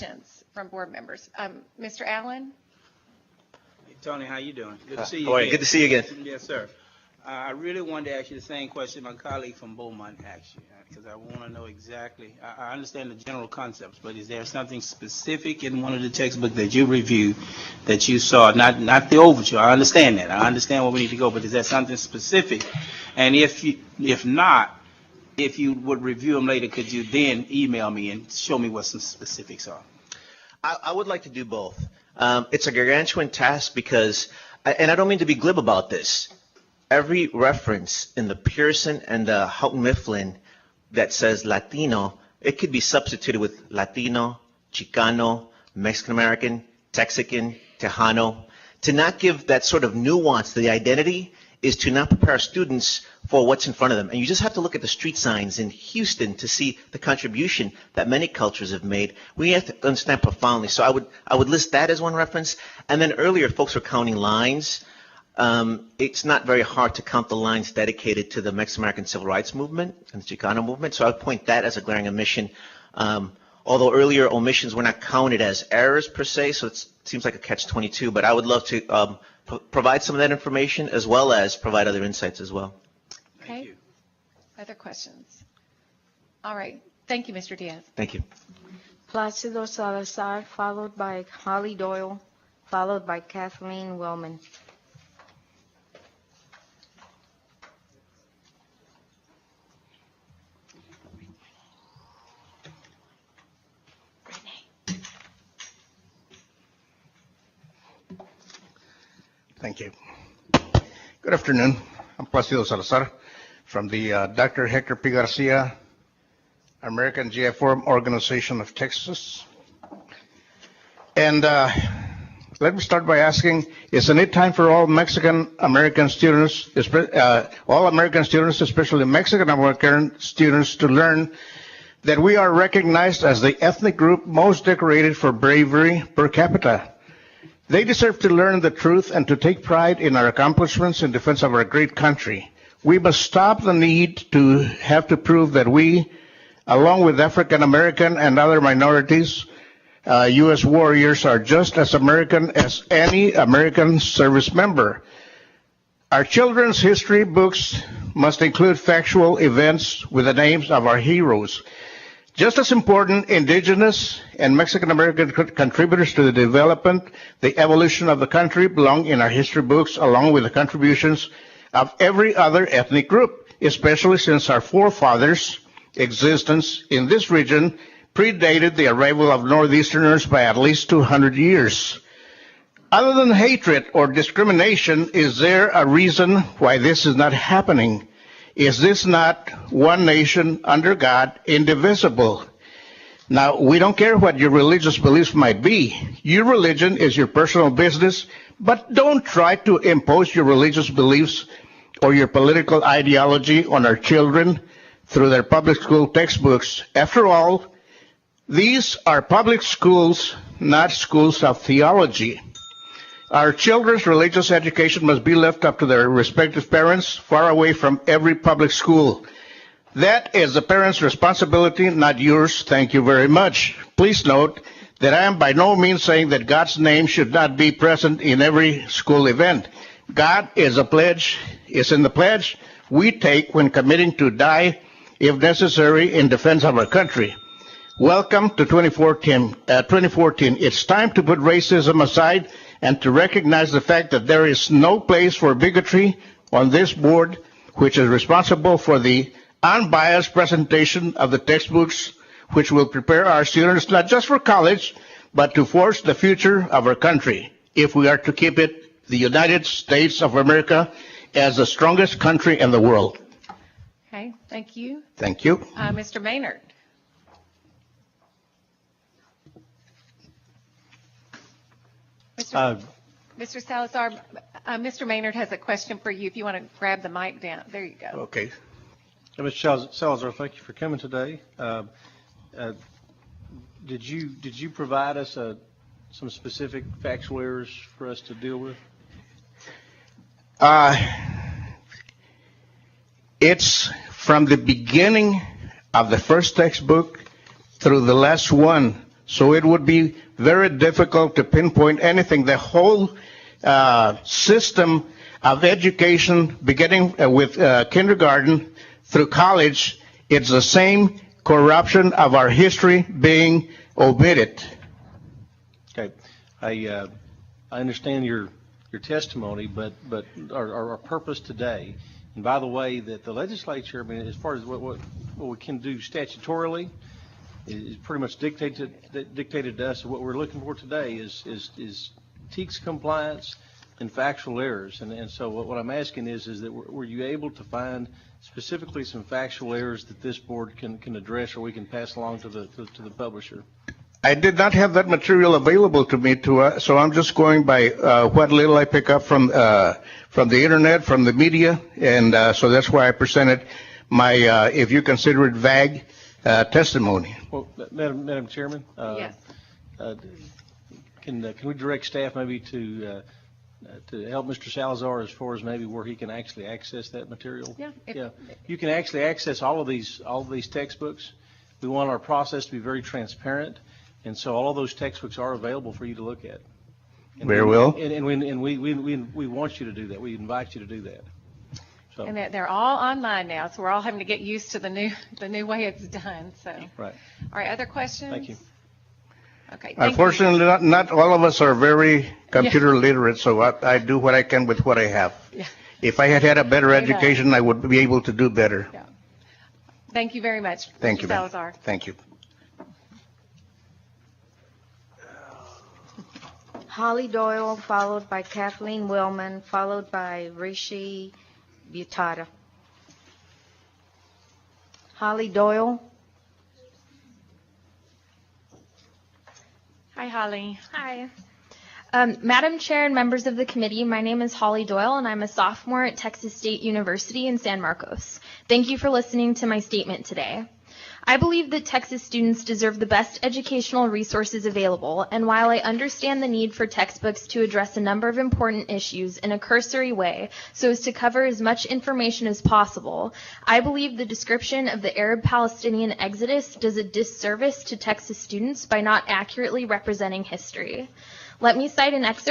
questions from board members. Mr. Allen? Hey, Tony, how you doing? Good to see you All right, again. good to see you again. Yes, sir. I really wanted to ask you the same question my colleague from Beaumont asked you, because I want to know exactly. I understand the general concepts, but is there something specific in one of the textbooks that you reviewed that you saw, not the overture? I understand that. I understand where we need to go, but is there something specific? And if not, if you would review them later, could you then email me and show me what some specifics are? I would like to do both. It's a gargantuan task because, and I don't mean to be glib about this, every reference in the Pearson and the Houghton Mifflin that says Latino, it could be substituted with Latino, Chicano, Mexican-American, Texican, Tejano. To not give that sort of nuance to the identity is to not prepare students for what's in front of them. And you just have to look at the street signs in Houston to see the contribution that many cultures have made. We have to understand profoundly. So I would list that as one reference. And then earlier, folks were counting lines. It's not very hard to count the lines dedicated to the Mexican-American Civil Rights Movement and the Chicano movement. So I would point that as a glaring omission. Although earlier omissions were not counted as errors per se, so it seems like a catch-22. But I would love to provide some of that information as well as provide other insights as well. Okay. Thank you. Other questions? All right. Thank you, Mr. Diaz. Thank you. Placido Salazar, followed by Holly Doyle, followed by Kathleen Wellman. Thank you. Good afternoon. I'm Placido Salazar from the Dr. Hector P. Garcia American GI Forum Organization of Texas. And let me start by asking, isn't it time for all Mexican-American students, all American students, especially Mexican-American students, to learn that we are recognized as the ethnic group most decorated for bravery per capita? They deserve to learn the truth and to take pride in our accomplishments in defense of our great country. We must stop the need to have to prove that we, along with African American and other minorities, U.S. warriors, are just as American as any American service member. Our children's history books must include factual events with the names of our heroes. Just as important, indigenous and Mexican-American contributors to the development, the evolution of the country belong in our history books, along with the contributions of every other ethnic group, especially since our forefathers' existence in this region predated the arrival of Northeasterners by at least 200 years. Other than hatred or discrimination, is there a reason why this is not happening? Is this not one nation under God, indivisible? Now, we don't care what your religious beliefs might be. Your religion is your personal business, but don't try to impose your religious beliefs or your political ideology on our children through their public school textbooks. After all, these are public schools, not schools of theology. Our children's religious education must be left up to their respective parents, far away from every public school. That is the parents' responsibility, not yours. Thank you very much. Please note that I am by no means saying that God's name should not be present in every school event. God is in the pledge we take when committing to die, if necessary, in defense of our country. Welcome to 2014. It's time to put racism aside and to recognize the fact that there is no place for bigotry on this board, which is responsible for the unbiased presentation of the textbooks, which will prepare our students not just for college, but to forge the future of our country, if we are to keep it the United States of America as the strongest country in the world. Okay, thank you. Thank you. Mr. Maynard. Mr. Salazar, Mr. Maynard has a question for you if you want to grab the mic down. There you go. Okay. Mr. Salazar, thank you for coming today. Did you provide us some specific factual errors for us to deal with? It's from the beginning of the first textbook through the last one. So it would be very difficult to pinpoint anything. The whole system of education, beginning with kindergarten through college, it's the same corruption of our history being omitted. Okay. I understand your testimony, but our purpose today, and by the way, that the legislature, I mean, as far as what we can do statutorily, is pretty much dictated to us. What we're looking for today is TEKS compliance and factual errors. And so what I'm asking is that were you able to find specifically some factual errors that this board can address, or we can pass along to the publisher? I did not have that material available to me, so I'm just going by what little I pick up from the internet, from the media, and so that's why I presented my, if you consider it vague, testimony. Well, Madam Chairman, Yes. Can we direct staff maybe to help Mr. Salazar as far as maybe where he can actually access that material? Yeah. Yeah. You can actually access all of these textbooks. We want our process to be very transparent, and so all of those textbooks are available for you to look at. And Very well. And we want you to do that. We invite you to do that. So. And they're all online now, so we're all having to get used to the new way it's done. So, Right. All right, other questions? Thank you. Okay. Thank Unfortunately, not all of us are very computer literate, so I do what I can with what I have. Yeah. If I had a better Amen. education, I would be able to do better. Yeah. Thank you very much, Thank Mr. you, ma'am. Salazar. Thank you. Holly Doyle, followed by Kathleen Willman, followed by Rishi Butada. Holly Doyle. Hi, Holly. Hi. Madam Chair and members of the committee, my name is Holly Doyle, and I'm a sophomore at Texas State University in San Marcos. Thank you for listening to my statement today. I believe that Texas students deserve the best educational resources available, and while I understand the need for textbooks to address a number of important issues in a cursory way so as to cover as much information as possible, I believe the description of the Arab-Palestinian exodus does a disservice to Texas students by not accurately representing history. Let me cite an excerpt